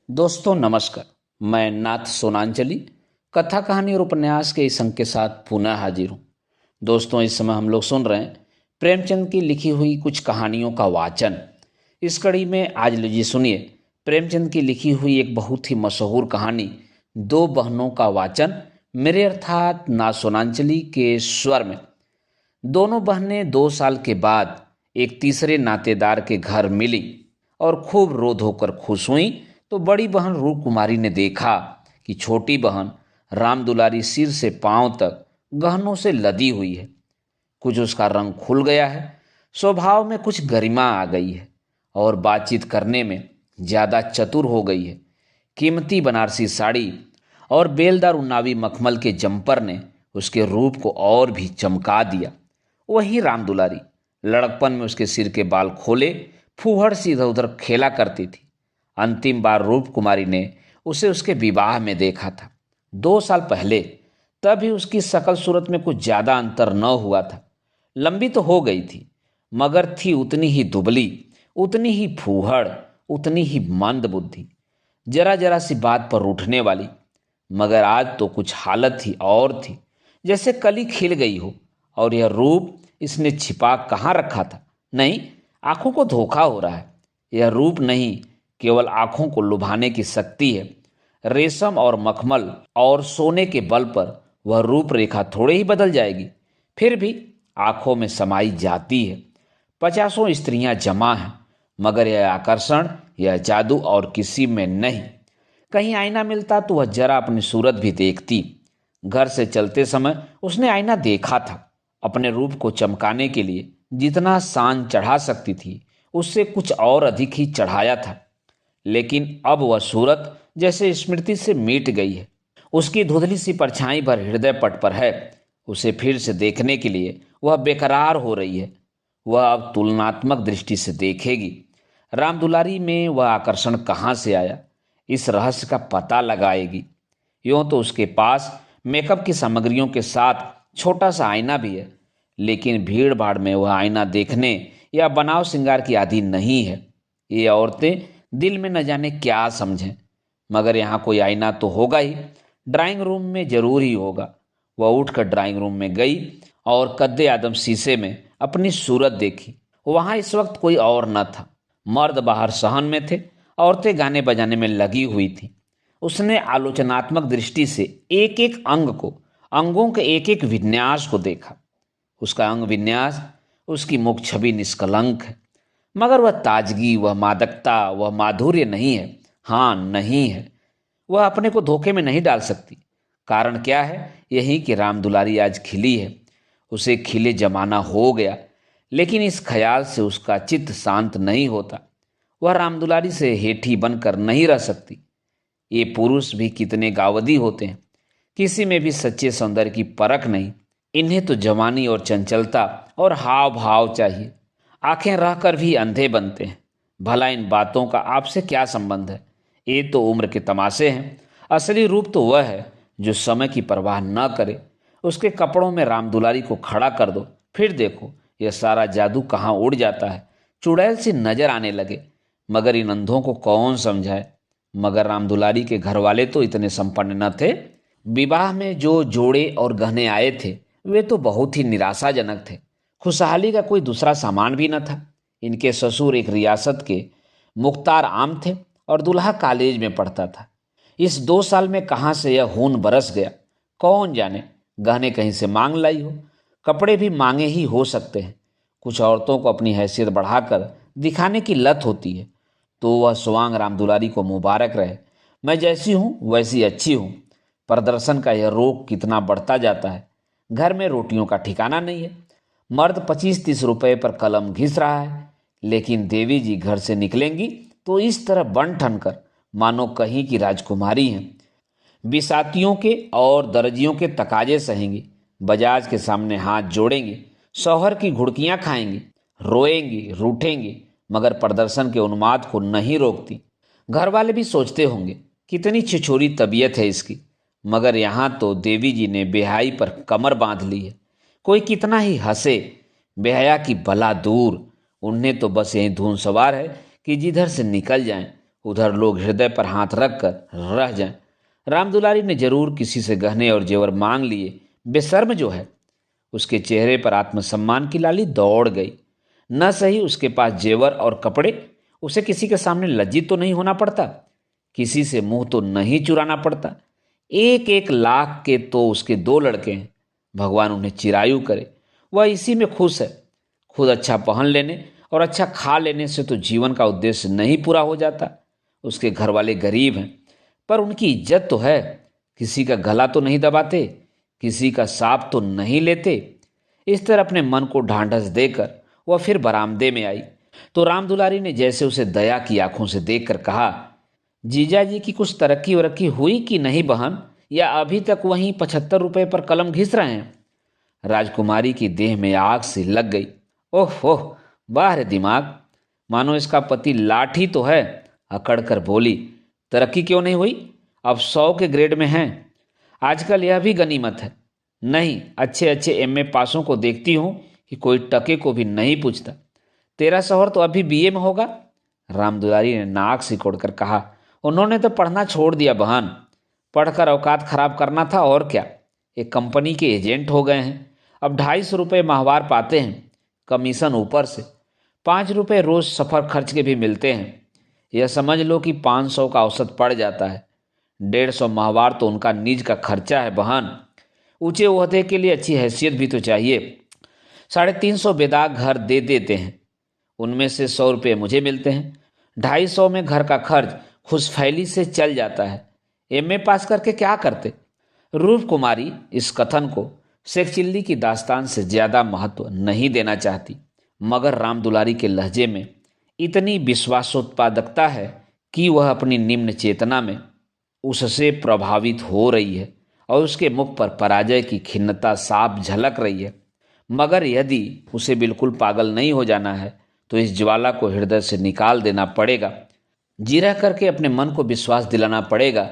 दोस्तों नमस्कार। मैं नाथ सोनांचली कथा कहानी और उपन्यास के इस अंक के साथ पुनः हाजिर हूँ। दोस्तों इस समय हम लोग सुन रहे हैं प्रेमचंद की लिखी हुई कुछ कहानियों का वाचन। इस कड़ी में आज लीजिए सुनिए प्रेमचंद की लिखी हुई एक बहुत ही मशहूर कहानी दो बहनों का वाचन मेरे अर्थात नाथ सोनांचली के स्वर में। दोनों बहनें 2 साल के बाद एक तीसरे नातेदार के घर मिली और खूब रो धोकर खुश हुई। तो बड़ी बहन रूप कुमारी ने देखा कि छोटी बहन राम दुलारी सिर से पांव तक गहनों से लदी हुई है। कुछ उसका रंग खुल गया है, स्वभाव में कुछ गरिमा आ गई है और बातचीत करने में ज़्यादा चतुर हो गई है। कीमती बनारसी साड़ी और बेलदार उन्नावी मखमल के जंपर ने उसके रूप को और भी चमका दिया। वही राम दुलारी लड़कपन में उसके सिर के बाल खोले फूहड़ से इधर उधर खेला करती थी। अंतिम बार रूप कुमारी ने उसे उसके विवाह में देखा था 2 साल पहले। तभी उसकी शकल सूरत में कुछ ज्यादा अंतर न हुआ था। लंबी तो हो गई थी मगर थी उतनी ही दुबली, उतनी ही फूहड़, उतनी ही मंद बुद्धि, जरा जरा सी बात पर उठने वाली। मगर आज तो कुछ हालत ही और थी, जैसे कली खिल गई हो। और यह रूप इसने छिपा कहाँ रखा था? नहीं, आंखों को धोखा हो रहा है। यह रूप नहीं, केवल आंखों को लुभाने की शक्ति है। रेशम और मखमल और सोने के बल पर वह रूपरेखा थोड़े ही बदल जाएगी, फिर भी आंखों में समाई जाती है। 50 स्त्रियां जमा हैं मगर यह आकर्षण, यह जादू और किसी में नहीं। कहीं आईना मिलता तो वह जरा अपनी सूरत भी देखती। घर से चलते समय उसने आईना देखा था। अपने रूप को चमकाने के लिए जितना शान चढ़ा सकती थी उससे कुछ और अधिक ही चढ़ाया था। लेकिन अब वह सूरत जैसे स्मृति से मिट गई है। उसकी धुंधली सी परछाई भर हृदय पट पर है। उसे फिर से देखने के लिए वह बेकरार हो रही है। वह अब तुलनात्मक दृष्टि से देखेगी। राम दुलारी में वह आकर्षण कहाँ से आया, इस रहस्य का पता लगाएगी। यूं तो उसके पास मेकअप की सामग्रियों के साथ छोटा सा आईना भी है, लेकिन भीड़ भाड़ में वह आईना देखने या बनाव श्रृंगार की आदि नहीं है। ये औरतें दिल में न जाने क्या समझें। मगर यहाँ कोई आईना तो होगा ही, ड्राइंग रूम में जरूर ही होगा। वह उठकर ड्राइंग रूम में गई और कद्दे आदम शीशे में अपनी सूरत देखी। वहां इस वक्त कोई और न था। मर्द बाहर सहन में थे, औरतें गाने बजाने में लगी हुई थी। उसने आलोचनात्मक दृष्टि से एक एक अंग को, अंगों के एक एक विन्यास को देखा। उसका अंग विन्यास, उसकी मुख छवि निष्कलंक है, मगर वह ताजगी, वह मादकता, वह माधुर्य नहीं है। हाँ, नहीं है। वह अपने को धोखे में नहीं डाल सकती। कारण क्या है? यही कि राम दुलारी आज खिली है। उसे खिले जमाना हो गया, लेकिन इस ख्याल से उसका चित्त शांत नहीं होता। वह राम दुलारी से हेठी बनकर नहीं रह सकती। ये पुरुष भी कितने गावदी होते हैं, किसी में भी सच्चे सौंदर्य की परख नहीं। इन्हें तो जवानी और चंचलता और हाव भाव चाहिए। आंखें रहकर भी अंधे बनते हैं। भला इन बातों का आपसे क्या संबंध है? ये तो उम्र के तमाशे हैं। असली रूप तो वह है जो समय की परवाह न करे। उसके कपड़ों में राम दुलारी को खड़ा कर दो, फिर देखो यह सारा जादू कहाँ उड़ जाता है। चुड़ैल सी नजर आने लगे। मगर इन अंधों को कौन समझाए? मगर राम दुलारी के घर वाले तो इतने संपन्न न थे। विवाह में जो जोड़े और गहने आए थे वे तो बहुत ही निराशाजनक थे। खुशहाली का कोई दूसरा सामान भी न था। इनके ससुर एक रियासत के मुख्तार आम थे और दूल्हा कॉलेज में पढ़ता था। इस 2 साल में कहाँ से यह खून बरस गया कौन जाने। गहने कहीं से मांग लाई हो, कपड़े भी मांगे ही हो सकते हैं। कुछ औरतों को अपनी हैसियत बढ़ाकर दिखाने की लत होती है, तो वह स्वांग राम दुलारी को मुबारक रहे। मैं जैसी हूँ वैसी अच्छी हूँ। प्रदर्शन का यह रोग कितना बढ़ता जाता है। घर में रोटियों का ठिकाना नहीं है। मर्द 25-30 रुपए पर कलम घिस रहा है, लेकिन देवी जी घर से निकलेंगी तो इस तरह बन ठन कर मानो कहीं की राजकुमारी हैं। बिसातियों के और दर्जियों के तकाजे सहेंगी, बजाज के सामने हाथ जोड़ेंगी, शौहर की घुड़कियां खाएंगी, रोएंगी, रूठेंगी, मगर प्रदर्शन के उन्माद को नहीं रोकती। घर वाले भी सोचते होंगे कितनी छिछोरी तबीयत है इसकी। मगर यहाँ तो देवी जी ने बेहाई पर कमर बांध ली है। कोई कितना ही हंसे, बेहया की बला दूर। उन्हें तो बस यही धुन सवार है कि जिधर से निकल जाएं उधर लोग हृदय पर हाथ रखकर रह जाएं। राम दुलारी ने जरूर किसी से गहने और जेवर मांग लिए। बेशर्म जो है। उसके चेहरे पर आत्मसम्मान की लाली दौड़ गई। न सही उसके पास जेवर और कपड़े, उसे किसी के सामने लज्जित तो नहीं होना पड़ता, किसी से मुंह तो नहीं चुराना पड़ता। एक एक लाख के तो उसके 2 लड़के हैं, भगवान उन्हें चिरायु करे। वह इसी में खुश है। खुद अच्छा पहन लेने और अच्छा खा लेने से तो जीवन का उद्देश्य नहीं पूरा हो जाता। उसके घर वाले गरीब हैं, पर उनकी इज्जत तो है। किसी का गला तो नहीं दबाते, किसी का सांप तो नहीं लेते। इस तरह अपने मन को ढांढस देकर वह फिर बरामदे में आई तो राम दुलारी ने जैसे उसे दया की आंखों से देखकर कहा, जीजा जी की कुछ तरक्की वरक्की हुई कि नहीं बहन, या अभी तक वहीं 75 रुपए पर कलम घिस रहे हैं? राजकुमारी की देह में आग सी लग गई। ओह ओह, बाहर दिमाग, मानो इसका पति लाठी तो है। अकड़ कर बोली, तरक्की क्यों नहीं हुई? अब 100 के ग्रेड में हैं। आजकल यह भी गनीमत है। नहीं, अच्छे अच्छे एमए पासों को देखती हूँ कि कोई टके को भी नहीं पूछता। तेरा शौहर तो अभी बीए में होगा। राम दुलारी ने नाक सिकोड़कर कहा, उन्होंने तो पढ़ना छोड़ दिया बहन। पढ़कर औकात खराब करना था और क्या। एक कंपनी के एजेंट हो गए हैं। अब 250 रुपये माहवार पाते हैं, कमीशन ऊपर से। 5 रुपये रोज सफर खर्च के भी मिलते हैं। यह समझ लो कि 500 का औसत पड़ जाता है। 150 माहवार तो उनका निज का खर्चा है बहन। ऊंचे ओहदे के लिए अच्छी हैसियत भी तो चाहिए। 350 बेदाग घर दे देते हैं, उनमें से 100 रुपये मुझे मिलते हैं। 250 में घर का खर्च खुशफैली से चल जाता है। एमए पास करके क्या करते? रूप कुमारी इस कथन को शेख चिल्ली की दास्तान से ज्यादा महत्व नहीं देना चाहती, मगर राम दुलारी के लहजे में इतनी विश्वासोत्पादकता है कि वह अपनी निम्न चेतना में उससे प्रभावित हो रही है और उसके मुख पर पराजय की खिन्नता साफ झलक रही है। मगर यदि उसे बिल्कुल पागल नहीं हो जाना है तो इस ज्वाला को हृदय से निकाल देना पड़ेगा। जिरह करके अपने मन को विश्वास दिलाना पड़ेगा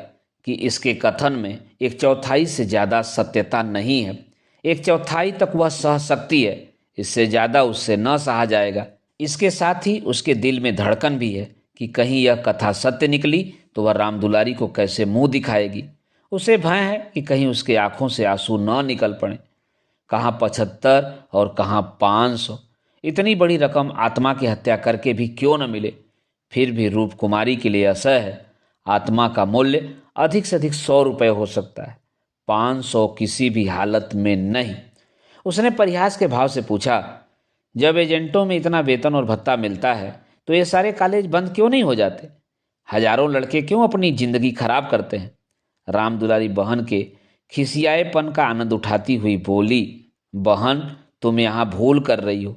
कि इसके कथन में 1/4 से ज़्यादा सत्यता नहीं है। 1/4 तक वह सह सकती है, इससे ज़्यादा उससे न सहा जाएगा। इसके साथ ही उसके दिल में धड़कन भी है कि कहीं यह कथा सत्य निकली तो वह राम दुलारी को कैसे मुंह दिखाएगी। उसे भय है कि कहीं उसके आंखों से आंसू न निकल पड़े। कहाँ 75 और कहाँ 500। इतनी बड़ी रकम आत्मा की हत्या करके भी क्यों न मिले। फिर भी रूप कुमारी के लिए असह है। आत्मा का मूल्य अधिक से अधिक 100 रुपये हो सकता है, 500 किसी भी हालत में नहीं। उसने परिहास के भाव से पूछा, जब एजेंटों में इतना वेतन और भत्ता मिलता है तो ये सारे कॉलेज बंद क्यों नहीं हो जाते? हजारों लड़के क्यों अपनी जिंदगी खराब करते हैं? राम दुलारी बहन के खिसियाएपन का आनंद उठाती हुई बोली, बहन तुम यहाँ भूल कर रही हो।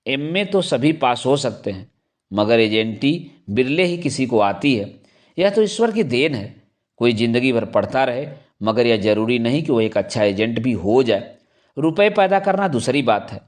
एमए तो सभी पास हो सकते हैं, मगर एजेंटी बिरले ही किसी को आती है। यह तो ईश्वर की देन है। कोई जिंदगी भर पढ़ता रहे, मगर यह जरूरी नहीं कि वो एक अच्छा एजेंट भी हो जाए। रुपए पैदा करना दूसरी बात है,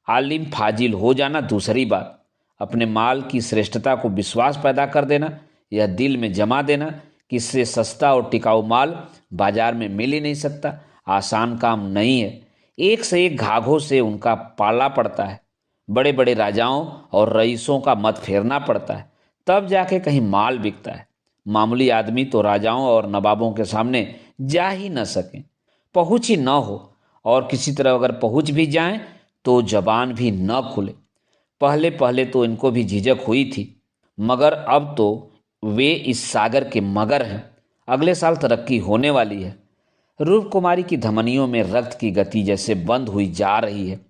आलिम फाजिल हो जाना दूसरी बात। अपने माल की श्रेष्ठता को विश्वास पैदा कर देना, यह दिल में जमा देना कि इससे सस्ता और टिकाऊ माल बाजार में मिल ही नहीं सकता, आसान काम नहीं है। एक से एक घाघों से उनका पाला पड़ता है। बड़े बड़े राजाओं और रईसों का मत फेरना पड़ता है, तब जाके कहीं माल बिकता है। मामूली आदमी तो राजाओं और नवाबों के सामने जा ही न सकें, पहुँच ही न हो, और किसी तरह अगर पहुँच भी जाएं तो जबान भी न खुले। पहले पहले तो इनको भी झिझक हुई थी, मगर अब तो वे इस सागर के मगर हैं। अगले साल तरक्की होने वाली है। रूप कुमारी की धमनियों में रक्त की गति जैसे बंद हुई जा रही है।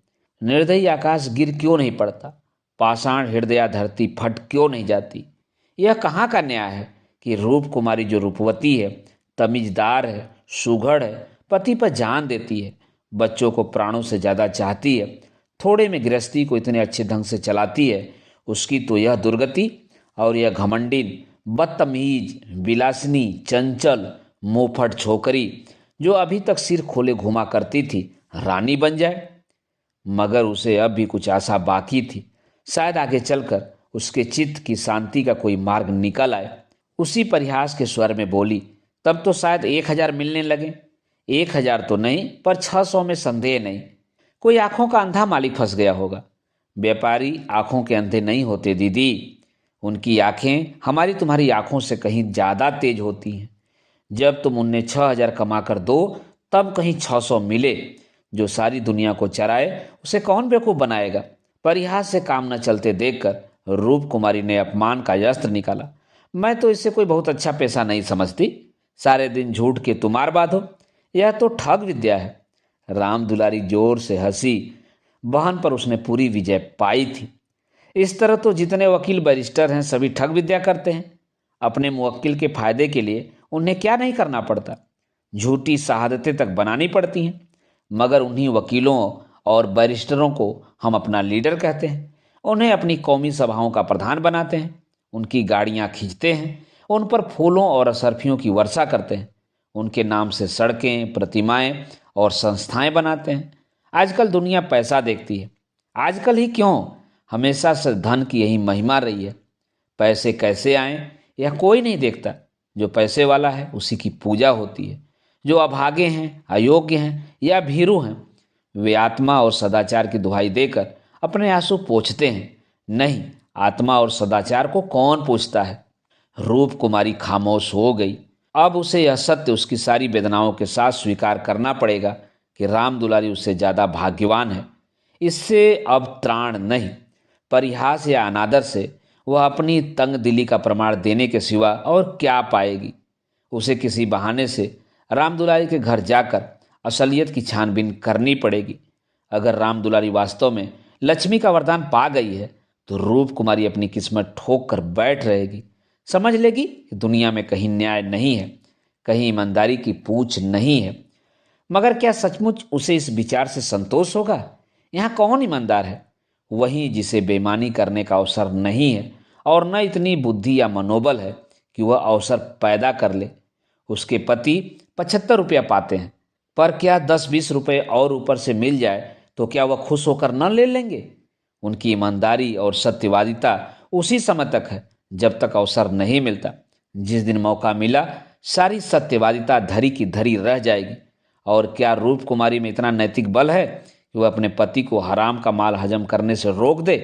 निर्दयी आकाश गिर क्यों नहीं पड़ता? पाषाण हृदया धरती फट क्यों नहीं जाती? यह कहाँ का न्याय है कि रूप कुमारी जो रूपवती है, तमीजदार है, सुघड़ है, पति पर जान देती है, बच्चों को प्राणों से ज़्यादा चाहती है, थोड़े में गृहस्थी को इतने अच्छे ढंग से चलाती है, उसकी तो यह दुर्गति। और यह घमंडिन, बदतमीज, विलासिनी, चंचल, मुंहफट छोकरी जो अभी तक सिर खोले घुमा करती थी, रानी बन जाए। मगर उसे अब भी कुछ आशा बाकी थी। शायद आगे चलकर उसके चित्त की शांति का कोई मार्ग निकल आए। उसी परिहास के स्वर में बोली, तब तो शायद 1000 मिलने लगे। 1000 तो नहीं, पर 600 में संदेह नहीं। कोई आंखों का अंधा मालिक फंस गया होगा। व्यापारी आंखों के अंधे नहीं होते दीदी, उनकी आंखें हमारी तुम्हारी आंखों से कहीं ज़्यादा तेज होती हैं। जब तुम उन्हें 6,000 कमा कर दो तब कहीं 600 मिले। जो सारी दुनिया को चराए उसे कौन बेवकूफ़ बनाएगा। परिहास से काम न चलते देखकर रूप कुमारी ने अपमान का अस्त्र निकाला। मैं तो इसे कोई बहुत अच्छा पेशा नहीं समझती। सारे दिन झूठ के तुमार बांधो, यह तो ठग विद्या है। राम दुलारी जोर से हंसी। बहन पर उसने पूरी विजय पाई थी। इस तरह तो जितने वकील बैरिस्टर हैं सभी ठग विद्या करते हैं। अपने मुवक्किल के फायदे के लिए उन्हें क्या नहीं करना पड़ता। झूठी शहादतें तक बनानी पड़ती हैं। मगर उन्हीं वकीलों और बैरिस्टरों को हम अपना लीडर कहते हैं। उन्हें अपनी कौमी सभाओं का प्रधान बनाते हैं। उनकी गाड़ियां खींचते हैं। उन पर फूलों और असरफियों की वर्षा करते हैं। उनके नाम से सड़कें, प्रतिमाएं और संस्थाएं बनाते हैं। आजकल दुनिया पैसा देखती है। आजकल ही क्यों, हमेशा से धन की यही महिमा रही है। पैसे कैसे आएं यह कोई नहीं देखता। जो पैसे वाला है उसी की पूजा होती है। जो अभागे हैं, अयोग्य हैं या भीरू हैं, वे आत्मा और सदाचार की दुहाई देकर अपने आंसू पोंछते हैं। नहीं, आत्मा और सदाचार को कौन पूछता है। रूप कुमारी खामोश हो गई। अब उसे यह सत्य उसकी सारी वेदनाओं के साथ स्वीकार करना पड़ेगा कि राम दुलारी उससे ज़्यादा भाग्यवान है। इससे अब त्राण नहीं। परिहास या अनादर से वह अपनी तंग दिली का प्रमाण देने के सिवा और क्या पाएगी। उसे किसी बहाने से राम दुलारी के घर जाकर असलियत की छानबीन करनी पड़ेगी। अगर राम दुलारी वास्तव में लक्ष्मी का वरदान पा गई है तो रूप कुमारी अपनी किस्मत ठोक कर बैठ रहेगी। समझ लेगी कि दुनिया में कहीं न्याय नहीं है, कहीं ईमानदारी की पूछ नहीं है। मगर क्या सचमुच उसे इस विचार से संतोष होगा? यहाँ कौन ईमानदार है? वही जिसे बेईमानी करने का अवसर नहीं है और न इतनी बुद्धि या मनोबल है कि वह अवसर पैदा कर ले। उसके पति 75 रुपया पाते हैं, पर क्या 10-20 रुपये और ऊपर से मिल जाए तो क्या वह खुश होकर न ले लेंगे? उनकी ईमानदारी और सत्यवादिता उसी समय तक है जब तक अवसर नहीं मिलता। जिस दिन मौका मिला सारी सत्यवादिता धरी की धरी रह जाएगी। और क्या रूप कुमारी में इतना नैतिक बल है कि वह अपने पति को हराम का माल हजम करने से रोक दे?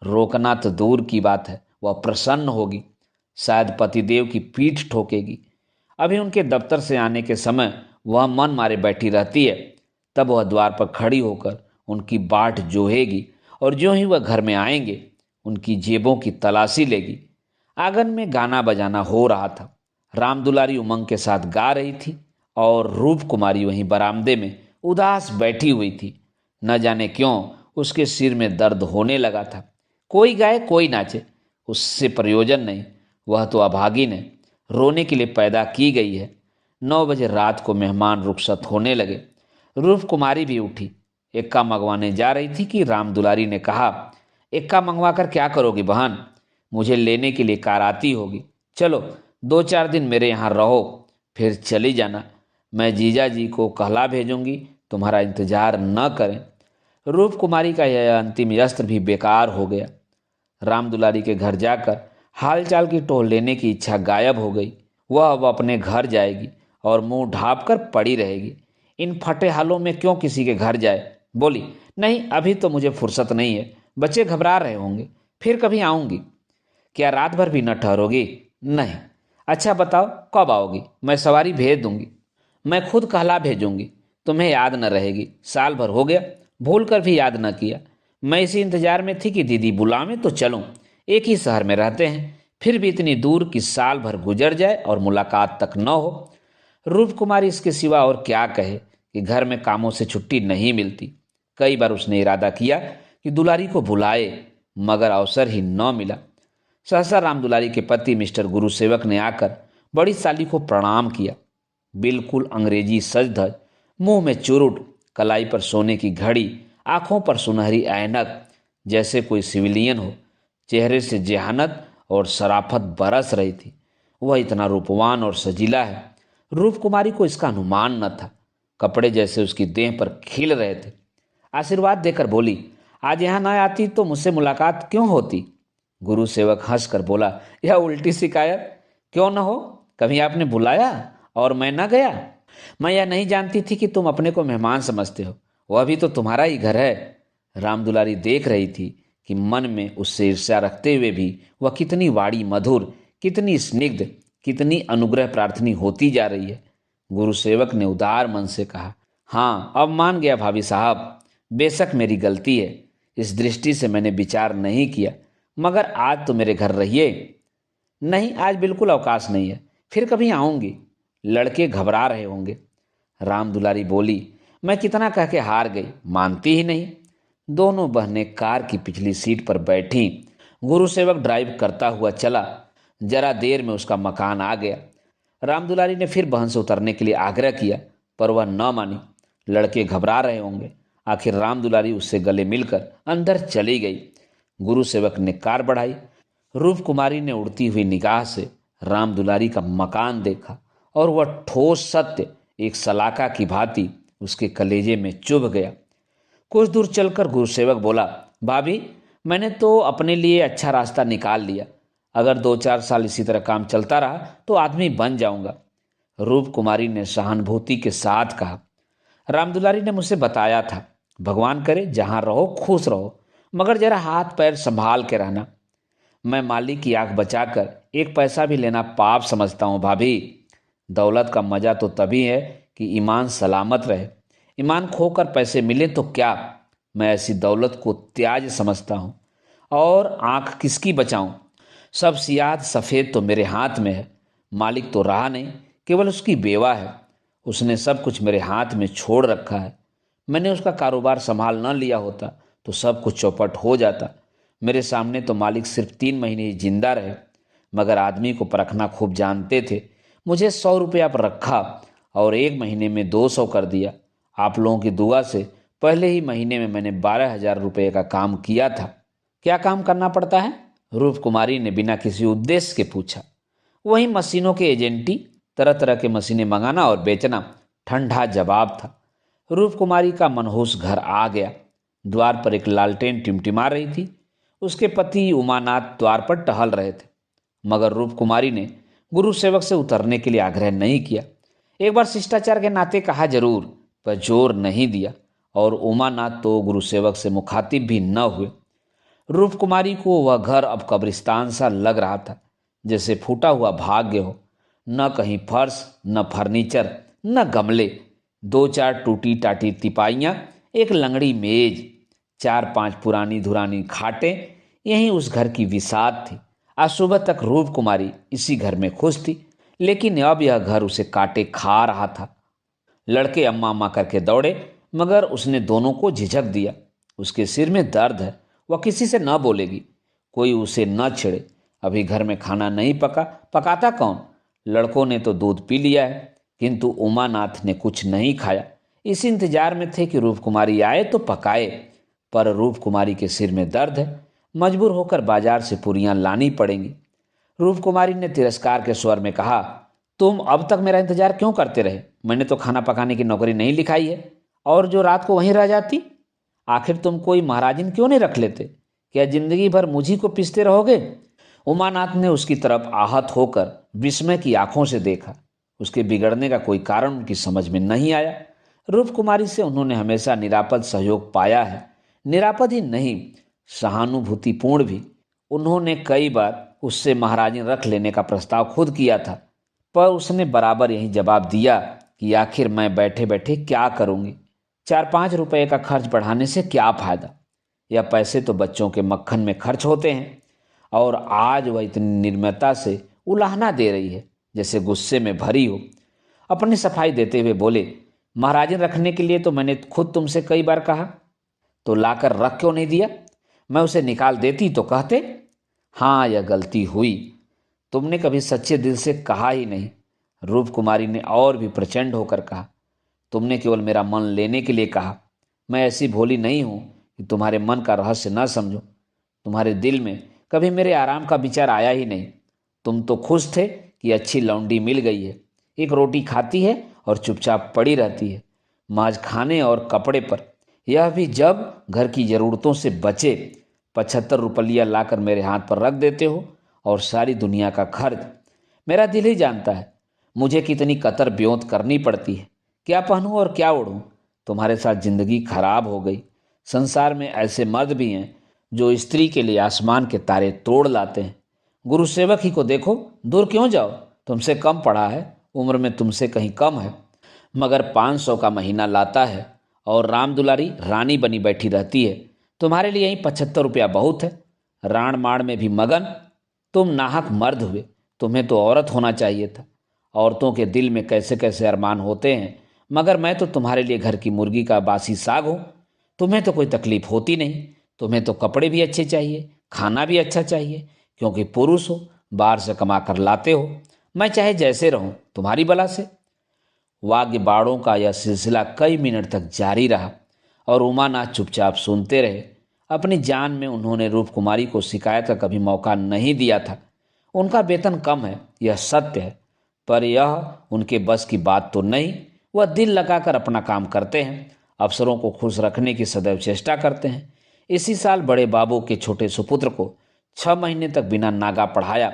रोकना तो दूर की बात है, वह प्रसन्न होगी। शायद पतिदेव की पीठ ठोकेगी। अभी उनके दफ्तर से आने के समय वह मन मारे बैठी रहती है। तब वह द्वार पर खड़ी होकर उनकी बाट जोहेगी और जो ही वह घर में आएंगे उनकी जेबों की तलाशी लेगी। आंगन में गाना बजाना हो रहा था। राम दुलारी उमंग के साथ गा रही थी और रूप कुमारी वहीं बरामदे में उदास बैठी हुई थी। न जाने क्यों उसके सिर में दर्द होने लगा था। कोई गाए कोई नाचे, उससे प्रयोजन नहीं। वह तो अभागिन है, रोने के लिए पैदा की गई है। 9 बजे रात को मेहमान रुखसत होने लगे। रूप कुमारी भी उठी। एक्का मंगवाने जा रही थी कि राम दुलारी ने कहा, एक्का मंगवा कर क्या करोगी बहन? मुझे लेने के लिए कार आती होगी। चलो 2-4 दिन मेरे यहाँ रहो, फिर चली जाना। मैं जीजा जी को कहला भेजूंगी, तुम्हारा इंतजार न करें। रूप कुमारी का यह अंतिम अस्त्र भी बेकार हो गया। राम दुलारी के घर जाकर हालचाल की टोह लेने की इच्छा गायब हो गई। वह अब अपने घर जाएगी और मुंह ढाँप कर पड़ी रहेगी। इन फटे हालों में क्यों किसी के घर जाए? बोली, नहीं अभी तो मुझे फुर्सत नहीं है, बच्चे घबरा रहे होंगे, फिर कभी आऊँगी। क्या रात भर भी न ठहरोगी? नहीं। अच्छा बताओ कब आओगी? मैं सवारी भेज दूंगी। मैं खुद कहला भेजूंगी। तुम्हें याद न रहेगी, साल भर हो गया, भूल कर भी याद न किया। मैं इसी इंतजार में थी कि दीदी बुलावें तो चलूं। एक ही शहर में रहते हैं, फिर भी इतनी दूर कि साल भर गुजर जाए और मुलाकात तक न हो। रूप कुमारी इसके सिवा और क्या कहे कि घर में कामों से छुट्टी नहीं मिलती। कई बार उसने इरादा किया कि दुलारी को बुलाए, मगर अवसर ही न मिला। सहसा राम दुलारी के पति मिस्टर गुरु सेवक ने आकर बड़ी साली को प्रणाम किया। बिल्कुल अंग्रेजी सज धज, मुंह में चुरुट, कलाई पर सोने की घड़ी, आंखों पर सुनहरी ऐनक, जैसे कोई सिविलियन हो। चेहरे से जेहानत और शराफत बरस रही थी। वह इतना रूपवान और सजीला है, रूप कुमारी को इसका अनुमान न था। कपड़े जैसे उसकी देह पर खिल रहे थे। आशीर्वाद देकर बोली, आज यहाँ न आती तो मुझसे मुलाकात क्यों होती? गुरु सेवक हंसकर बोला, यह उल्टी शिकायत क्यों न हो? कभी आपने बुलाया और मैं न गया? मैं यह नहीं जानती थी कि तुम अपने को मेहमान समझते हो। वह भी तो तुम्हारा ही घर है। राम दुलारी देख रही थी कि मन में उससे ईर्ष्या रखते हुए भी वह कितनी वाणी मधुर, कितनी स्निग्ध, कितनी अनुग्रह प्रार्थनी होती जा रही है। गुरु सेवक ने उदार मन से कहा, हाँ अब मान गया भाभी साहब, बेशक मेरी गलती है, इस दृष्टि से मैंने विचार नहीं किया, मगर आज तो मेरे घर रहिए। नहीं, आज बिल्कुल अवकाश नहीं है, फिर कभी आऊंगी। लड़के घबरा रहे होंगे। राम दुलारी बोली, मैं कितना कह के हार गई, मानती ही नहीं। दोनों बहनें कार की पिछली सीट पर बैठी। गुरु सेवक ड्राइव करता हुआ चला। जरा देर में उसका मकान आ गया। राम दुलारी ने फिर बहन से उतरने के लिए आग्रह किया, पर वह न मानी। लड़के घबरा रहे होंगे। आखिर राम दुलारी उससे गले मिलकर अंदर चली गई। गुरु सेवक ने कार बढ़ाई। रूप कुमारी ने उड़ती हुई निगाह से राम दुलारी का मकान देखा और वह ठोस सत्य एक सलाखा की भांति उसके कलेजे में चुभ गया। कुछ दूर चलकर गुरुसेवक बोला, भाभी मैंने तो अपने लिए अच्छा रास्ता निकाल लिया, अगर 2-4 साल इसी तरह काम चलता रहा तो आदमी बन जाऊंगा। रूप कुमारी ने सहानुभूति के साथ कहा, रामदुलारी ने मुझसे बताया था, भगवान करे जहां रहो खुश रहो, मगर जरा हाथ पैर संभाल के रहना। मैं मालिक की आंख बचाकर एक पैसा भी लेना पाप समझता हूँ भाभी। दौलत का मजा तो तभी है कि ईमान सलामत रहे। ईमान खोकर पैसे मिले तो क्या, मैं ऐसी दौलत को त्याज समझता हूँ। और आंख किसकी बचाऊं? सब सियाद सफ़ेद तो मेरे हाथ में है। मालिक तो रहा नहीं, केवल उसकी बेवा है। उसने सब कुछ मेरे हाथ में छोड़ रखा है। मैंने उसका कारोबार संभाल न लिया होता तो सब कुछ चौपट हो जाता। मेरे सामने तो मालिक सिर्फ 3 महीने ही जिंदा रहे, मगर आदमी को परखना खूब जानते थे। मुझे 100 रुपया पर रखा और 1 महीने में 200 कर दिया। आप लोगों की दुआ से पहले ही महीने में मैंने 12,000 रुपये का काम किया था। क्या काम करना पड़ता है? रूप कुमारी ने बिना किसी उद्देश्य के पूछा। वही मशीनों के एजेंटी, तरह तरह के मशीनें मंगाना और बेचना, ठंडा जवाब था। रूप कुमारी का मनहूस घर आ गया। द्वार पर एक लालटेन टिमटिमा रही थी। उसके पति उमानाथ द्वार पर टहल रहे थे, मगर रूप कुमारी ने गुरु सेवक से उतरने के लिए आग्रह नहीं किया। एक बार शिष्टाचार के नाते कहा जरूर, पर जोर नहीं दिया, और उमानाथ तो गुरु सेवक से मुखातिब भी न हुए। रूप कुमारी को वह घर अब कब्रिस्तान सा लग रहा था, जैसे फूटा हुआ भाग्य हो। न कहीं फर्श, न फर्नीचर, न गमले। 2-4 टूटी टाटी तिपाइयाँ, एक लंगड़ी मेज, 4-5 पुरानी धुरानी खाटें, यही उस घर की विसात थी। आज सुबह तक रूप कुमारी इसी घर में खुश थी, लेकिन अब यह घर उसे काटे खा रहा था। लड़के अम्मा अम्मा करके दौड़े, मगर उसने दोनों को झिझक दिया। उसके सिर में दर्द है, वह किसी से न बोलेगी, कोई उसे न छेड़े। अभी घर में खाना नहीं पका, पकाता कौन? लड़कों ने तो दूध पी लिया है, किंतु उमानाथ ने कुछ नहीं खाया। इस इंतजार में थे कि रूप कुमारी आए तो पकाए, पर रूप कुमारी के सिर में दर्द है, मजबूर होकर बाजार से पूरियां लानी पड़ेंगी। रूप कुमारी ने तिरस्कार के स्वर में कहा, तुम अब तक मेरा इंतजार क्यों करते रहे? मैंने तो खाना पकाने की नौकरी नहीं लिखाई है, और जो रात को वहीं रह जाती। आखिर तुम कोई महाराजिन क्यों नहीं रख लेते? क्या जिंदगी भर मुझी को पीसते रहोगे? उमानाथ ने उसकी तरफ आहत होकर विस्मय की आंखों से देखा। उसके बिगड़ने का कोई कारण उनकी समझ में नहीं आया। रूप कुमारी से उन्होंने हमेशा निरापद सहयोग पाया है। निरापद ही नहीं, सहानुभूतिपूर्ण भी। उन्होंने कई बार उससे महाराजिन रख लेने का प्रस्ताव खुद किया था, पर उसने बराबर यही जवाब दिया कि आखिर मैं बैठे बैठे क्या करूंगी? 4-5 रुपए का खर्च बढ़ाने से क्या फायदा? यह पैसे तो बच्चों के मक्खन में खर्च होते हैं। और आज वह इतनी निर्ममता से उलाहना दे रही है, जैसे गुस्से में भरी हो। अपनी सफाई देते हुए बोले, महाराजन रखने के लिए तो मैंने खुद तुमसे कई बार कहा, तो लाकर रख क्यों नहीं दिया? मैं उसे निकाल देती तो कहते। हाँ, यह गलती हुई, तुमने कभी सच्चे दिल से कहा ही नहीं। रूप कुमारी ने और भी प्रचंड होकर कहा, तुमने केवल मेरा मन लेने के लिए कहा। मैं ऐसी भोली नहीं हूं कि तुम्हारे मन का रहस्य न समझो। तुम्हारे दिल में कभी मेरे आराम का विचार आया ही नहीं। तुम तो खुश थे कि अच्छी लौंडी मिल गई है, एक रोटी खाती है और चुपचाप पड़ी रहती है, माज खाने और कपड़े पर, यह भी जब घर की ज़रूरतों से बचे। 75 रुपया लाकर मेरे हाथ पर रख देते हो, और सारी दुनिया का खर्च। मेरा दिल ही जानता है मुझे कितनी कतर ब्योंत करनी पड़ती है, क्या पहनूं और क्या ओढ़ूं। तुम्हारे साथ जिंदगी खराब हो गई। संसार में ऐसे मर्द भी हैं जो स्त्री के लिए आसमान के तारे तोड़ लाते हैं। गुरु सेवक ही को देखो, दूर क्यों जाओ, तुमसे कम पढ़ा है, उम्र में तुमसे कहीं कम है, मगर 500 का महीना लाता है और राम दुलारी रानी बनी बैठी रहती है। तुम्हारे लिए यहीं 75 रुपया बहुत है। राण माण में भी मगन, तुम नाहक मर्द हुए, तुम्हें तो औरत होना चाहिए था। औरतों के दिल में कैसे कैसे अरमान होते हैं, मगर मैं तो तुम्हारे लिए घर की मुर्गी का बासी साग हूँ। तुम्हें तो कोई तकलीफ होती नहीं, तुम्हें तो कपड़े भी अच्छे चाहिए, खाना भी अच्छा चाहिए, क्योंकि पुरुष हो, बाहर से कमा कर लाते हो। मैं चाहे जैसे रहूं तुम्हारी बला से। वाग्य बाड़ों का यह सिलसिला कई मिनट तक जारी रहा और उमानाथ चुपचाप सुनते रहे। अपनी जान में उन्होंने रूप कुमारी को शिकायत का कभी मौका नहीं दिया था। उनका वेतन कम है, यह सत्य है, पर यह उनके बस की बात तो नहीं। वह दिल लगाकर अपना काम करते हैं, अफसरों को खुश रखने की सदैव चेष्टा करते हैं। इसी साल बड़े बाबू के छोटे सुपुत्र को 6 महीने तक बिना नागा पढ़ाया,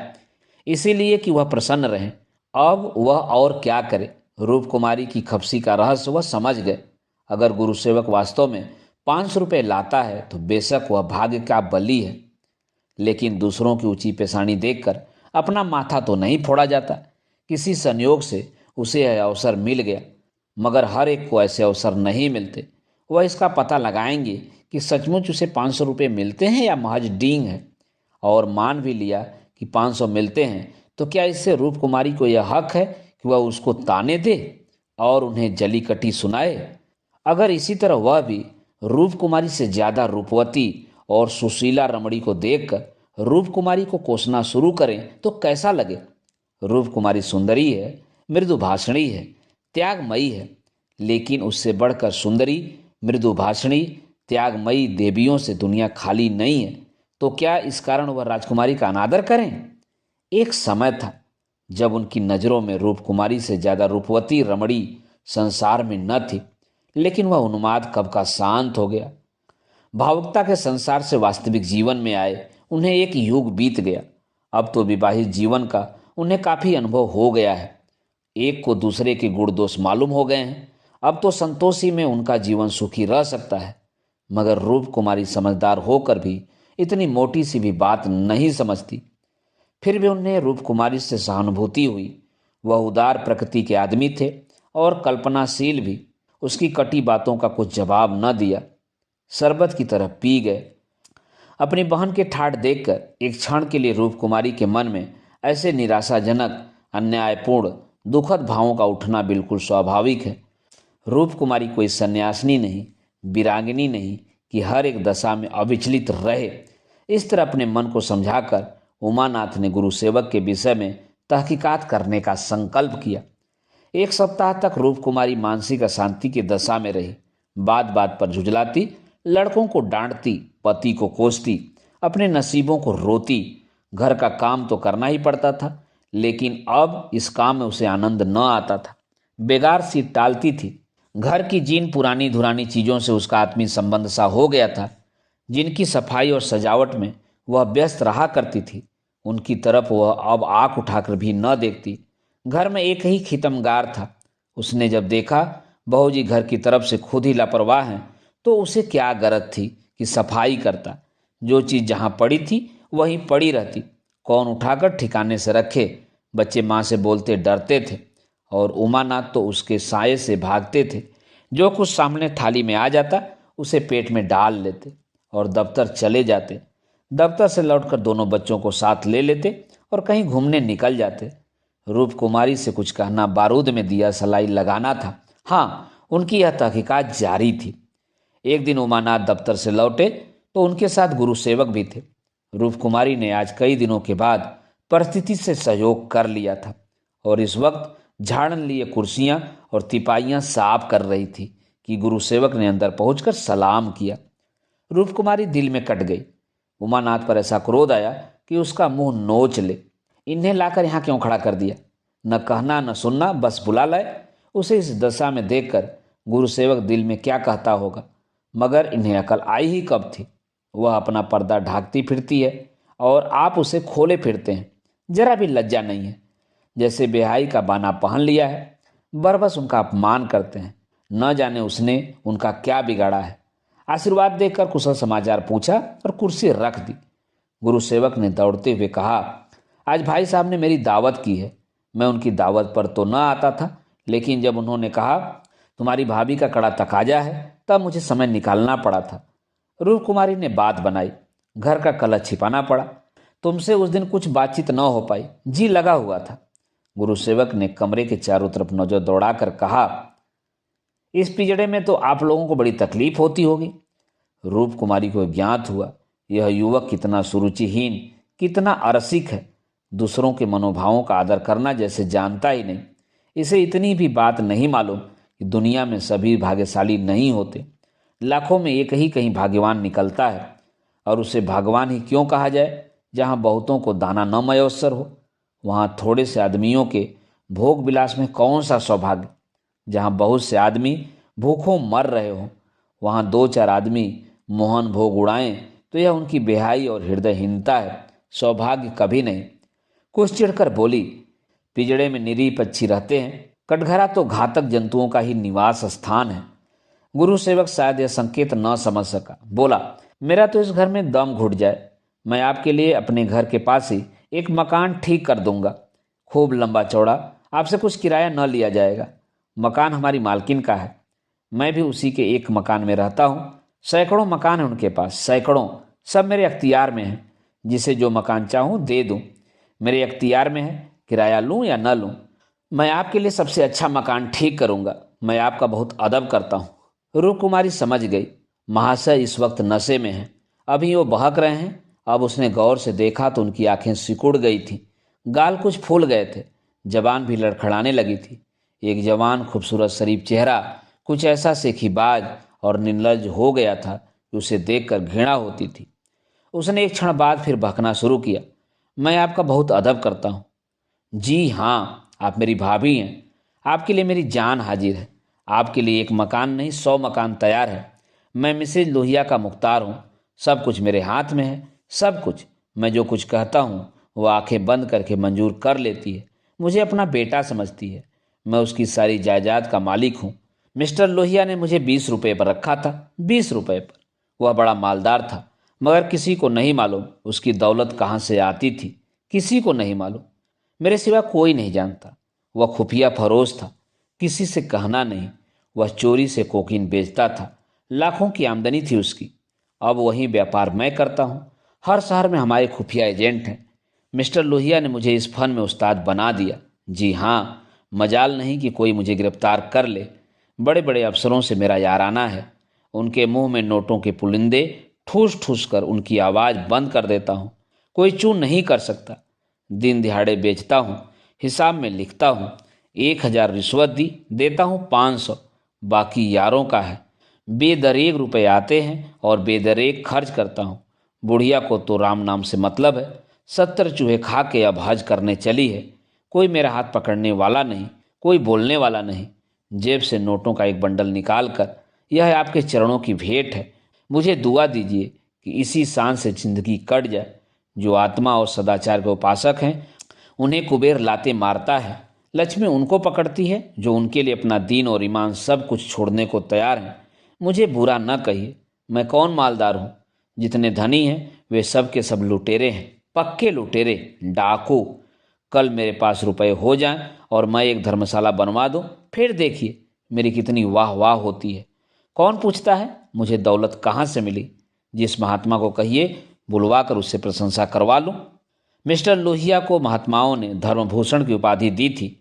इसीलिए कि वह प्रसन्न रहे। अब वह और क्या करे। रूप कुमारी की खपसी का रहस्य वह समझ गए। अगर गुरु सेवक वास्तव में 500 रुपये लाता है तो बेशक वह भाग्य का बली है, लेकिन दूसरों की ऊंची पेशानी देखकर अपना माथा तो नहीं फोड़ा जाता। किसी संयोग से उसे यह अवसर मिल गया, मगर हर एक को ऐसे अवसर नहीं मिलते। वह इसका पता लगाएंगे कि सचमुच उसे 500 रुपये मिलते हैं या महज डींग है। और मान भी लिया कि 500 मिलते हैं, तो क्या इससे रूप कुमारी को यह हक है कि वह उसको ताने दे और उन्हें जली कटी सुनाए? अगर इसी तरह वह भी रूप कुमारी से ज्यादा रूपवती और सुशीला रमणी को देखकर रूप कुमारी को कोसना शुरू करें तो कैसा लगे? रूप कुमारी सुंदरी है, मृदुभाषणी है, त्यागमयी है, लेकिन उससे बढ़कर सुंदरी, मृदुभाषणी, त्यागमयी देवियों से दुनिया खाली नहीं है। तो क्या इस कारण वह राजकुमारी का अनादर करें? एक समय था जब उनकी नजरों में रूप कुमारी से ज्यादा रूपवती रमणी संसार में न थी, लेकिन वह उन्माद कब का शांत हो गया। भावुकता के संसार से वास्तविक जीवन में आए उन्हें एक युग बीत गया। अब तो विवाहित जीवन का उन्हें काफी अनुभव हो गया है। एक को दूसरे के गुण दोष मालूम हो गए हैं। अब तो संतोषी में उनका जीवन सुखी रह सकता है। मगर रूप कुमारी समझदार होकर भी इतनी मोटी सी भी बात नहीं समझती। फिर भी उन्हें रूप कुमारी से सहानुभूति हुई। वह उदार प्रकृति के आदमी थे और कल्पनाशील भी। उसकी कटी बातों का कुछ जवाब न दिया, शरबत की तरह पी गए। अपनी बहन के ठाठ देखकर एक क्षण के लिए रूप कुमारी के मन में ऐसे निराशाजनक, अन्यायपूर्ण, दुखद भावों का उठना बिल्कुल स्वाभाविक है। रूप कुमारी कोई सन्यासिनी नहीं, विरागिनी नहीं कि हर एक दशा में अविचलित रहे। इस तरह अपने मन को समझाकर उमानाथ ने गुरु सेवक के विषय में तहकीकात करने का संकल्प किया। 1 सप्ताह तक रूप कुमारी मानसिक अशांति की दशा में रही। बात बात पर झुंझलाती, लड़कों को डांटती, पति को कोसती, अपने नसीबों को रोती। घर का काम तो करना ही पड़ता था, लेकिन अब इस काम में उसे आनंद न आता था। बेगार सी टालती थी। घर की जिन पुरानी धुरानी चीजों से उसका आत्मीय संबंध सा हो गया था, जिनकी सफाई और सजावट में वह व्यस्त रहा करती थी, उनकी तरफ वह अब आंख उठाकर भी न देखती। घर में एक ही खितमगार था। उसने जब देखा बहूजी घर की तरफ से खुद ही लापरवाह हैं, तो उसे क्या गरज थी कि सफाई करता। जो चीज जहां पड़ी थी वहीं पड़ी रहती, कौन उठाकर ठिकाने से रखे। बच्चे माँ से बोलते डरते थे और उमानाथ तो उसके साये से भागते थे। जो कुछ सामने थाली में आ जाता उसे पेट में डाल लेते और दफ्तर चले जाते। दफ्तर से लौटकर दोनों बच्चों को साथ ले लेते और कहीं घूमने निकल जाते। रूप कुमारी से कुछ कहना बारूद में दिया सलाई लगाना था। हाँ, उनकी यह तहकीकात जारी थी। एक दिन उमानाथ दफ्तर से लौटे तो उनके साथ गुरु सेवक भी थे। रूप कुमारी ने आज कई दिनों के बाद परिस्थिति से सहयोग कर लिया था और इस वक्त झाड़न लिए कुर्सियां और तिपाइयां साफ कर रही थी कि गुरु सेवक ने अंदर पहुंचकर सलाम किया। रूप कुमारी दिल में कट गई। उमानाथ पर ऐसा क्रोध आया कि उसका मुंह नोच ले। इन्हें लाकर यहाँ क्यों खड़ा कर दिया? न कहना न सुनना, बस बुला लाए। उसे इस दशा में देखकर गुरु सेवक दिल में क्या कहता होगा, मगर इन्हें अकल आई ही कब थी। वह अपना पर्दा ढाकती फिरती है और आप उसे खोले फिरते हैं। जरा भी लज्जा नहीं है, जैसे बेहाई का बाना पहन लिया है। बरबस उनका अपमान करते हैं। न जाने उसने उनका क्या बिगाड़ा है। आशीर्वाद देकर कुशल समाचार पूछा और कुर्सी रख दी। गुरु सेवक ने दौड़ते हुए कहा, आज भाई साहब ने मेरी दावत की है। मैं उनकी दावत पर तो न आता था, लेकिन जब उन्होंने कहा तुम्हारी भाभी का कड़ा तकाजा है, तब मुझे समय निकालना पड़ा था। रूप कुमारी ने बात बनाई, घर का कलह छिपाना पड़ा। तुमसे उस दिन कुछ बातचीत न हो पाई, जी लगा हुआ था। गुरु सेवक ने कमरे के चारों तरफ नजर दौड़ाकर कहा, इस पिंजड़े में तो आप लोगों को बड़ी तकलीफ होती होगी। रूप कुमारी को ज्ञात हुआ यह युवक कितना सुरुचिहीन, कितना अरसिक है। दूसरों के मनोभावों का आदर करना जैसे जानता ही नहीं। इसे इतनी भी बात नहीं मालूम कि दुनिया में सभी भाग्यशाली नहीं होते, लाखों में एक ही कहीं भाग्यवान निकलता है। और उसे भगवान ही क्यों कहा जाए? जहाँ बहुतों को दाना न मयस्सर हो, वहाँ थोड़े से आदमियों के भोग विलास में कौन सा सौभाग्य। जहाँ बहुत से आदमी भूखों मर रहे हो, वहाँ दो चार आदमी मोहन भोग उड़ाएं तो यह उनकी बेहाई और हृदयहीनता है, सौभाग्य कभी नहीं। कुछ चिढ़कर बोली, पिंजड़े में निरीह पक्षी रहते हैं, कटघरा तो घातक जंतुओं का ही निवास स्थान है। गुरु सेवक शायद यह संकेत न समझ सका, बोला, मेरा तो इस घर में दम घुट जाए। मैं आपके लिए अपने घर के पास ही एक मकान ठीक कर दूंगा, खूब लंबा चौड़ा। आपसे कुछ किराया न लिया जाएगा। मकान हमारी मालकिन का है। मैं भी उसी के एक मकान में रहता हूँ। सैकड़ों मकान है उनके पास, सैकड़ों, सब मेरे अख्तियार में है। जिसे जो मकान चाहूँ दे दूँ, मेरे अख्तियार में है। किराया लूँ या न लूँ, मैं आपके लिए सबसे अच्छा मकान ठीक करूँगा। मैं आपका बहुत अदब करता हूँ। रूप कुमारी समझ गई महाशय इस वक्त नशे में हैं। अभी वो बहक रहे हैं। अब उसने गौर से देखा तो उनकी आंखें सिकुड़ गई थी, गाल कुछ फूल गए थे, जबान भी लड़खड़ाने लगी थी। एक जवान खूबसूरत शरीफ चेहरा कुछ ऐसा सेखीबाज और निर्लज हो गया था कि उसे देखकर घृणा होती थी। उसने एक क्षण बाद फिर बहकना शुरू किया, मैं आपका बहुत अदब करता हूँ। जी हाँ, आप मेरी भाभी हैं। आपके लिए मेरी जान हाजिर है। आपके लिए एक मकान नहीं 100 मकान तैयार है। मैं मिसेज लोहिया का मुख्तार हूँ। सब कुछ मेरे हाथ में है, सब कुछ। मैं जो कुछ कहता हूँ वो आंखें बंद करके मंजूर कर लेती है। मुझे अपना बेटा समझती है। मैं उसकी सारी जायदाद का मालिक हूँ। मिस्टर लोहिया ने मुझे 20 रुपये पर रखा था, 20 रुपये पर। वह बड़ा मालदार था, मगर किसी को नहीं मालूम उसकी दौलत कहाँ से आती थी, किसी को नहीं मालूम। मेरे सिवा कोई नहीं जानता। वह खुफिया फरोश था, किसी से कहना नहीं। वह चोरी से कोकीन बेचता था, लाखों की आमदनी थी उसकी। अब वही व्यापार मैं करता हूँ। हर शहर में हमारे खुफिया एजेंट हैं। मिस्टर लोहिया ने मुझे इस फन में उस्ताद बना दिया। जी हाँ, मजाल नहीं कि कोई मुझे गिरफ्तार कर ले। बड़े बड़े अफसरों से मेरा याराना है। उनके मुंह में नोटों के पुलिंदे ठूस ठूस कर उनकी आवाज़ बंद कर देता हूँ। कोई चू नहीं कर सकता। दिन दिहाड़े बेचता हूँ, हिसाब में लिखता हूँ। 1000 रिश्वत दी, देता हूँ 500, बाकी यारों का है। बेदरेग रुपए आते हैं और बेदरेग खर्च करता हूँ। बुढ़िया को तो राम नाम से मतलब है। 70 चूहे खा के अब हज करने चली है। कोई मेरा हाथ पकड़ने वाला नहीं, कोई बोलने वाला नहीं। जेब से नोटों का एक बंडल निकाल कर, यह आपके चरणों की भेंट है। मुझे दुआ दीजिए कि इसी शान से जिंदगी कट जाए। जो आत्मा और सदाचार के उपासक हैं, उन्हें कुबेर लाते मारता है। लक्ष्मी उनको पकड़ती है जो उनके लिए अपना दीन और ईमान सब कुछ छोड़ने को तैयार हैं। मुझे बुरा न कहिए, मैं कौन मालदार हूँ। जितने धनी हैं वे सब के सब लुटेरे हैं, पक्के लुटेरे, डाकू। कल मेरे पास रुपए हो जाएं और मैं एक धर्मशाला बनवा दूं, फिर देखिए मेरी कितनी वाह वाह होती है। कौन पूछता है मुझे दौलत कहाँ से मिली। जिस महात्मा को कहिए बुलवा कर उससे प्रशंसा करवा लूं। मिस्टर लोहिया को महात्माओं ने धर्मभूषण की उपाधि दी थी।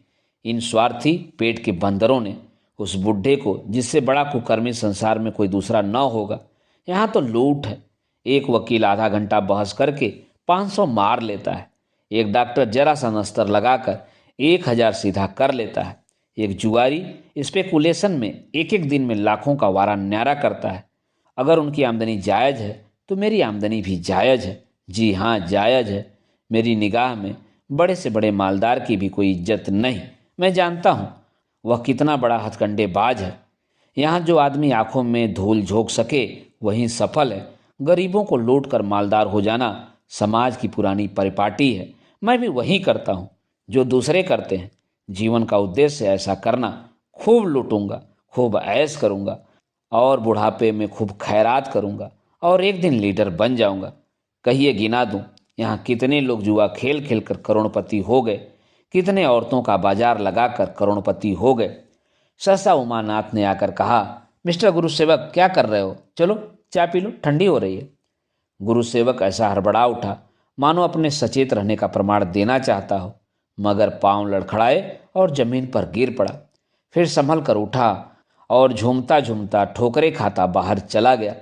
इन स्वार्थी पेट के बंदरों ने उस बुढ़े को, जिससे बड़ा कुकर्मी संसार में कोई दूसरा न होगा। यहाँ तो लूट है। एक वकील आधा घंटा बहस करके 500 मार लेता है। एक डॉक्टर जरा सा नस्तर लगाकर 1000 सीधा कर लेता है। एक जुआरी स्पेकुलेशन में एक एक दिन में लाखों का वारा न्यारा करता है। अगर उनकी आमदनी जायज़ है तो मेरी आमदनी भी जायज़ है। जी हाँ, जायज़ है। मेरी निगाह में बड़े से बड़े मालदार की भी कोई इज्जत नहीं। मैं जानता हूँ वह कितना बड़ा हथकंडेबाज है। यहाँ जो आदमी आंखों में धूल झोंक सके वही सफल है। गरीबों को लूट कर मालदार हो जाना समाज की पुरानी परिपाटी है। मैं भी वही करता हूँ जो दूसरे करते हैं। जीवन का उद्देश्य ऐसा करना, खूब लूटूंगा, खूब ऐश करूंगा और बुढ़ापे में खूब खैरात करूंगा और एक दिन लीडर बन जाऊंगा। कहिए गिना दूं यहाँ कितने लोग जुआ खेल खेल कर करोड़पति हो गए, कितने औरतों का बाजार लगाकर करोड़पति हो गए। सहसा उमानाथ ने आकर कहा, मिस्टर गुरुसेवक क्या कर रहे हो, चलो चाय पी लो, ठंडी हो रही है। गुरुसेवक ऐसा हड़बड़ा उठा मानो अपने सचेत रहने का प्रमाण देना चाहता हो, मगर पांव लड़खड़ाए और जमीन पर गिर पड़ा। फिर संभल कर उठा और झूमता झूमता ठोकरे खाता बाहर चला गया।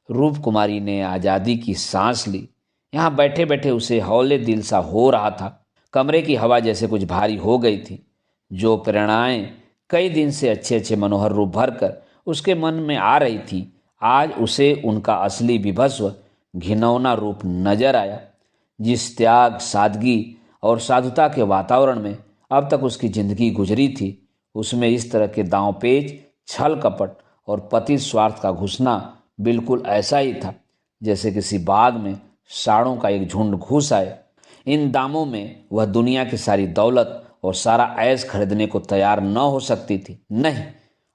रूप कुमारी ने आज़ादी की सांस ली। यहाँ बैठे बैठे उसे हौले दिल सा हो रहा था। कमरे की हवा जैसे कुछ भारी हो गई थी। जो प्रेरणाएं कई दिन से अच्छे अच्छे मनोहर रूप भरकर उसके मन में आ रही थी, आज उसे उनका असली विभस्व घिनौना रूप नजर आया। जिस त्याग, सादगी और साधुता के वातावरण में अब तक उसकी जिंदगी गुजरी थी, उसमें इस तरह के दांवपेच, छल कपट और पति स्वार्थ का घुसना बिल्कुल ऐसा ही था जैसे किसी बाग में सांडों का एक झुंड घुस आए। इन दामों में वह दुनिया की सारी दौलत और सारा ऐश खरीदने को तैयार न हो सकती थी। नहीं,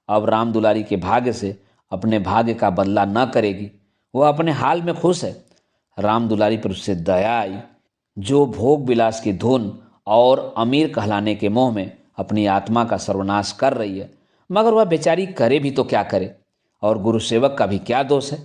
अब राम दुलारी के भाग्य से अपने भाग्य का बदला न करेगी। वह अपने हाल में खुश है। राम दुलारी पर उससे दया आई, जो भोग विलास की धुन और अमीर कहलाने के मोह में अपनी आत्मा का सर्वनाश कर रही है। मगर वह बेचारी करे भी तो क्या करे, और गुरुसेवक का भी क्या दोष है।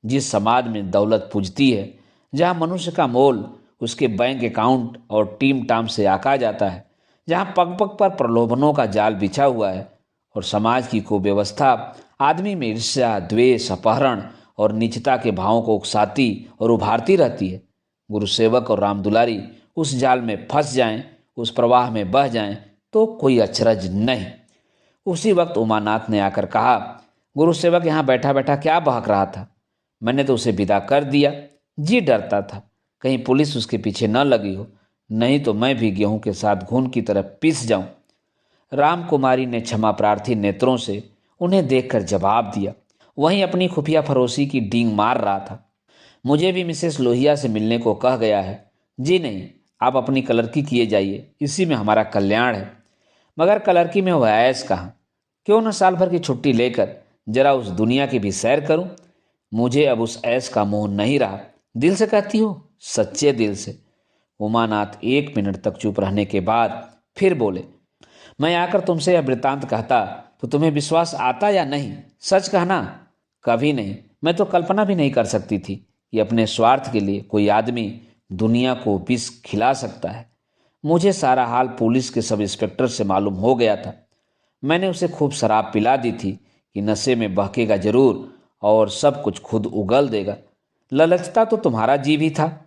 जिस समाज में दौलत पूजती है, जहाँ मनुष्य का मोल उसके बैंक अकाउंट और टीम टाम से आका जाता है, जहाँ पग पग पर प्रलोभनों का जाल बिछा हुआ है और समाज की कुव्यवस्था आदमी में ईर्ष्या, द्वेष, अपहरण और नीचता के भावों को उकसाती और उभारती रहती है, गुरुसेवक और राम दुलारी उस जाल में फंस जाएं, उस प्रवाह में बह जाएं, तो कोई अचरज नहीं। उसी वक्त उमानाथ ने आकर कहा, गुरुसेवक यहाँ बैठा बैठा क्या बहक रहा था? मैंने तो उसे विदा कर दिया। जी डरता था कहीं पुलिस उसके पीछे न लगी हो, नहीं तो मैं भी गेहूं के साथ घुन की तरह पिस जाऊं। राम कुमारी ने क्षमा प्रार्थी नेत्रों से उन्हें देखकर जवाब दिया। वहीं अपनी खुफिया फरोसी की डींग मार रहा था। मुझे भी मिसेस लोहिया से मिलने को कह गया है। जी नहीं, आप अपनी क्लर्की किए जाइए, इसी में हमारा कल्याण है। मगर क्लर्की में वह ऐश कहाँ? क्यों न साल भर की छुट्टी लेकर जरा उस दुनिया की भी सैर करूं। मुझे अब उस ऐश का मोह नहीं रहा। दिल से कहती हो? सच्चे दिल से। उमानाथ 1 मिनट तक चुप रहने के बाद फिर बोले, मैं आकर तुमसे यह वृत्तांत कहता तो तुम्हें विश्वास आता या नहीं? सच कहना। कभी नहीं। मैं तो कल्पना भी नहीं कर सकती थी कि अपने स्वार्थ के लिए कोई आदमी दुनिया को विष खिला सकता है। मुझे सारा हाल पुलिस के सब इंस्पेक्टर से मालूम हो गया था। मैंने उसे खूब शराब पिला दी थी कि नशे में बहकेगा जरूर और सब कुछ खुद उगल देगा। ललचता तो तुम्हारा जी भी था।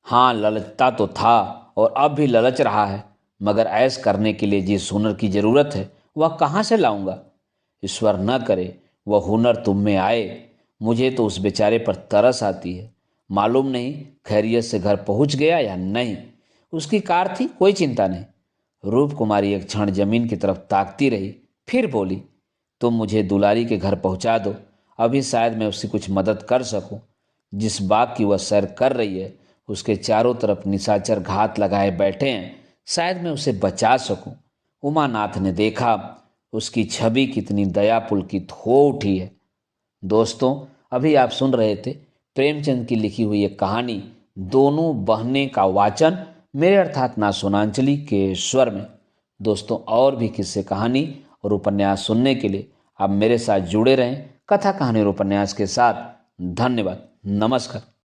हाँ, ललचता तो था और अब भी ललच रहा है, मगर ऐश करने के लिए जिस हुनर की जरूरत है वह कहाँ से लाऊंगा? ईश्वर न करे वह हुनर तुम में आए। मुझे तो उस बेचारे पर तरस आती है। मालूम नहीं खैरियत से घर पहुंच गया या नहीं। उसकी कार थी, कोई चिंता नहीं। रूप कुमारी एक क्षण जमीन की तरफ ताकती रही, फिर बोली, तुम मुझे दुलारी के घर पहुंचा दो। अभी शायद मैं उसकी कुछ मदद कर सकूं। जिस बाग की वह सैर कर रही है, उसके चारों तरफ निशाचर घात लगाए बैठे हैं, शायद मैं उसे बचा सकूं। उमानाथ ने देखा उसकी छवि कितनी दया पुलकित हो उठी है। दोस्तों, अभी आप सुन रहे थे प्रेमचंद की लिखी हुई एक कहानी दोनों बहनें का वाचन मेरे अर्थात ना सोनांचली के स्वर में। दोस्तों, और भी किस्से, कहानी और उपन्यास सुनने के लिए आप मेरे साथ जुड़े रहें कथा कहानी और उपन्यास के साथ। धन्यवाद। नमस्कार।